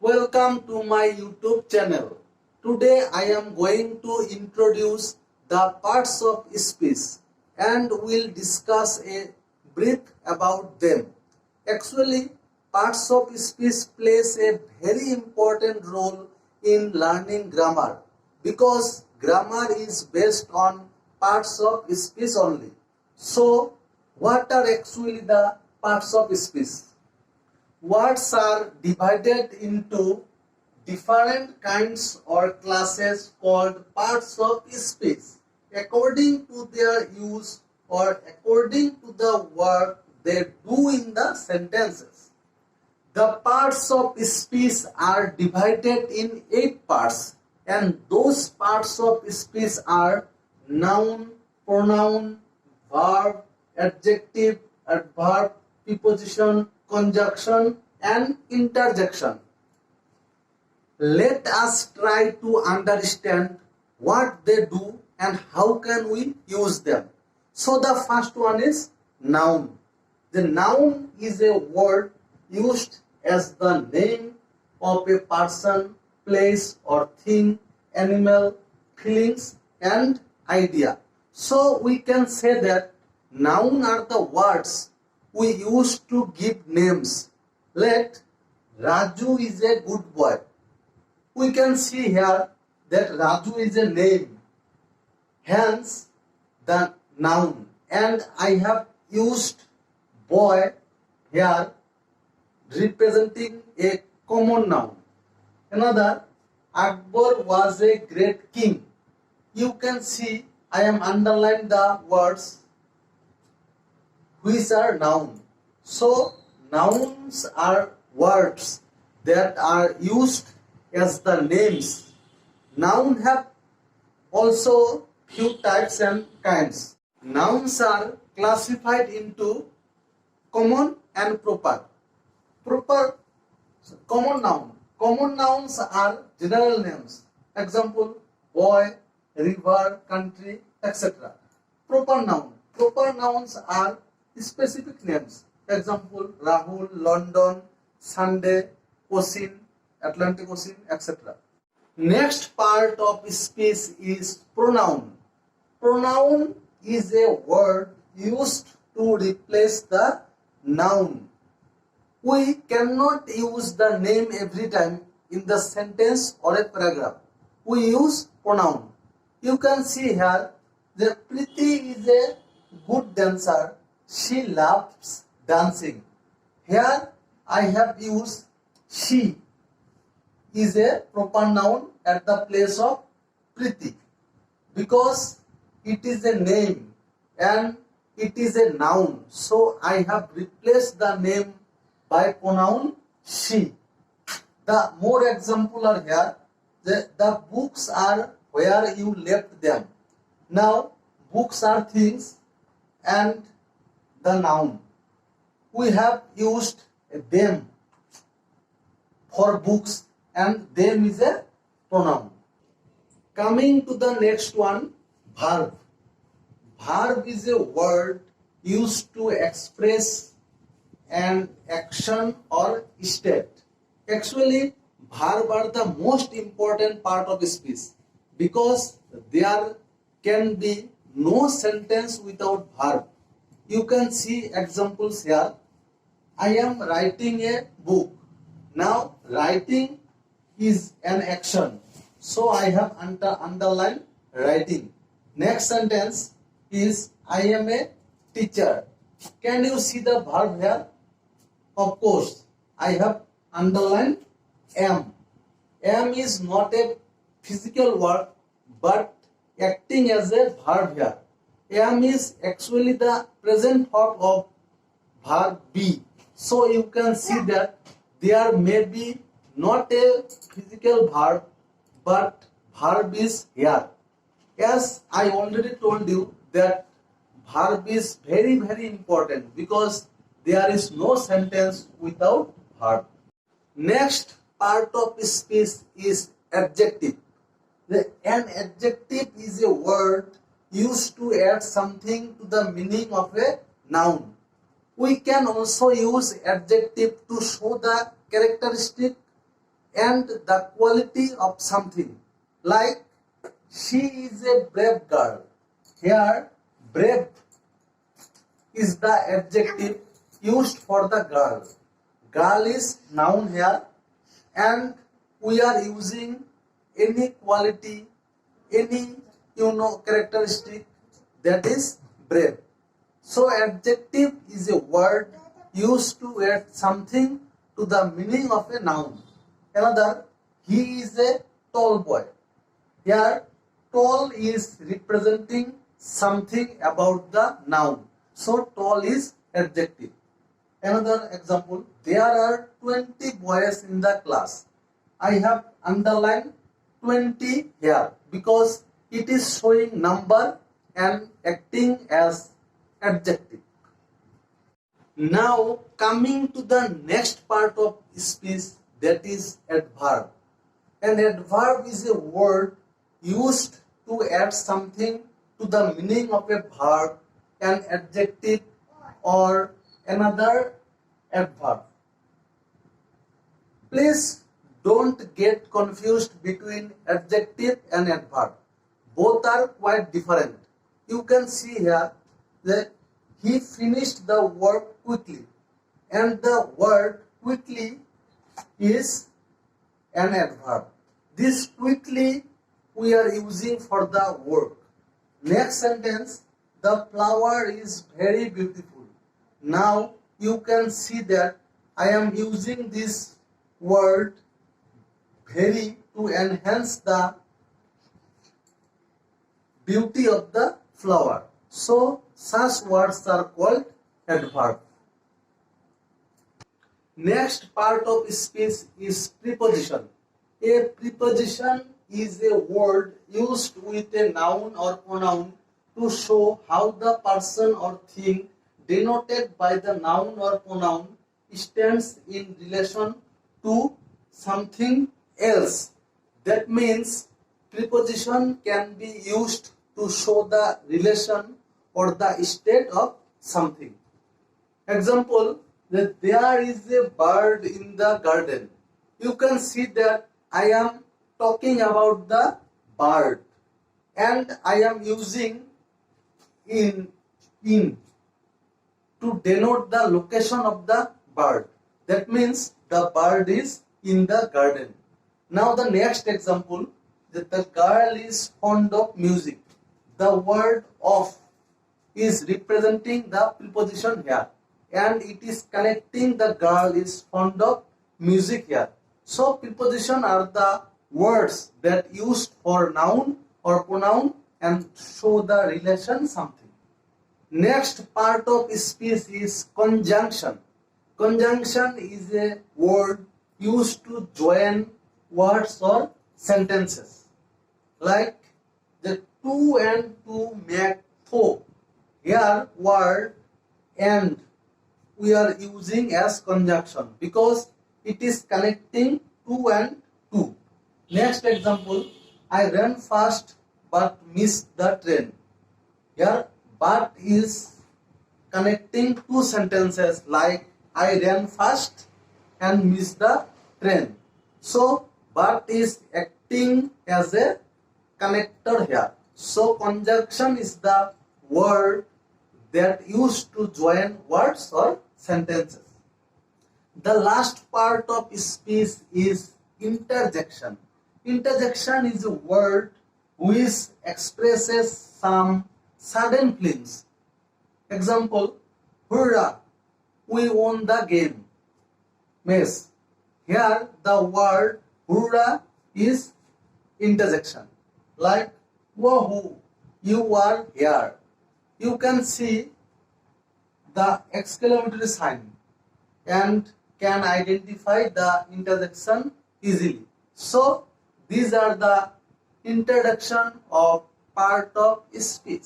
Welcome to my YouTube channel. Today I am going to introduce the parts of speech and will discuss a brief about them. Actually, parts of speech plays a very important role in learning grammar because grammar is based on parts of speech only. So, what are actually the parts of speech? Words are divided into different kinds or classes called parts of speech according to their use or according to the work they do in the sentences. The parts of speech are divided in 8 parts, and those parts of speech are noun, pronoun, verb, adjective, adverb, preposition, conjunction, and interjection. Let us try to understand what they do and how can we use them. So the first one is noun. The noun is a word used as the name of a person, place or thing, animal, feelings and idea. So we can say that noun are the words we use to give names. Let Raju is a good boy. We can see here that Raju is a name, hence the noun, and I have used boy here representing a common noun. Another, Akbar was a great king. You can see I am underlined the words which are noun. So nouns are words that are used as the names. Noun have also few types and kinds. Nouns are classified into common and proper. Common noun. Common nouns are general names. Example, boy, river, country, etc. Proper noun. Proper nouns are specific names. Example, Rahul, London, Sunday, Ocean, Atlantic Ocean, etc. Next part of speech is pronoun. Pronoun is a word used to replace the noun. We cannot use the name every time in the sentence or a paragraph. We use pronoun. You can see here that Preeti is a good dancer. She loves dancing. Here I have used she is a proper noun at the place of Preeti because it is a name and it is a noun. So I have replaced the name by pronoun she. The more example are here. The books are where you left them. Now books are things and the noun. We have used them for books and them is a pronoun. Coming to the next one, verb. Verb is a word used to express an action or state. Actually, verb are the most important part of speech because there can be no sentence without verb. You can see examples here. I am writing a book. Now, writing is an action. So, I have underlined writing. Next sentence is I am a teacher. Can you see the verb here? Of course, I have underlined am. Am is not a physical word but acting as a verb here. Am is actually the present form of verb be. So you can see that there may be not a physical verb but verb is here. As I already told you that verb is very important because there is no sentence without verb. Next part of speech is adjective. An adjective is a word used to add something to the meaning of a noun. We can also use adjective to show the characteristic and the quality of something. Like, she is a brave girl. Here, brave is the adjective used for the girl. Girl is noun here, and we are using any quality, any characteristic, that is brave. So adjective is a word used to add something to the meaning of a noun. Another, he is a tall boy. Here, tall is representing something about the noun. So tall is adjective. Another example, there are 20 boys in the class. I have underlined 20 here because it is showing number and acting as adjective. Now coming to the next part of speech, that is adverb. An adverb is a word used to add something to the meaning of a verb, an adjective or another adverb. Please don't get confused between adjective and adverb. Both are quite different. You can see here that he finished the work quickly, and the word quickly is an adverb. This quickly we are using for the work. Next sentence, the flower is very beautiful. Now you can see that I am using this word very to enhance the beauty of the flower. So such words are called adverb. Next part of speech is preposition. A preposition is a word used with a noun or pronoun to show how the person or thing denoted by the noun or pronoun stands in relation to something else. That means preposition can be used to show the relation or the state of something. Example, that there is a bird in the garden. You can see that I am talking about the bird and I am using in to denote the location of the bird. That means the bird is in the garden. Now the next example, that the girl is fond of music. The word of is representing the preposition here, and it is connecting the girl is fond of music here. So preposition are the words that used for noun or pronoun and show the relation something. Next part of speech is conjunction. Conjunction is a word used to join words or sentences. Like the two and two make four. Here word and we are using as conjunction because it is connecting two and two. Next example, I ran fast but missed the train. Here but is connecting two sentences like I ran fast and missed the train. So but is acting as a connector here. So conjunction is the word that used to join words or sentences. The last part of speech is interjection. Interjection is a word which expresses some sudden feelings. Example, hurrah, we won the game. Miss. Here the word hurrah is interjection. Like, wahoo, you are here. You can see the exclamatory sign and can identify the interjection easily. So these are the introduction of part of speech.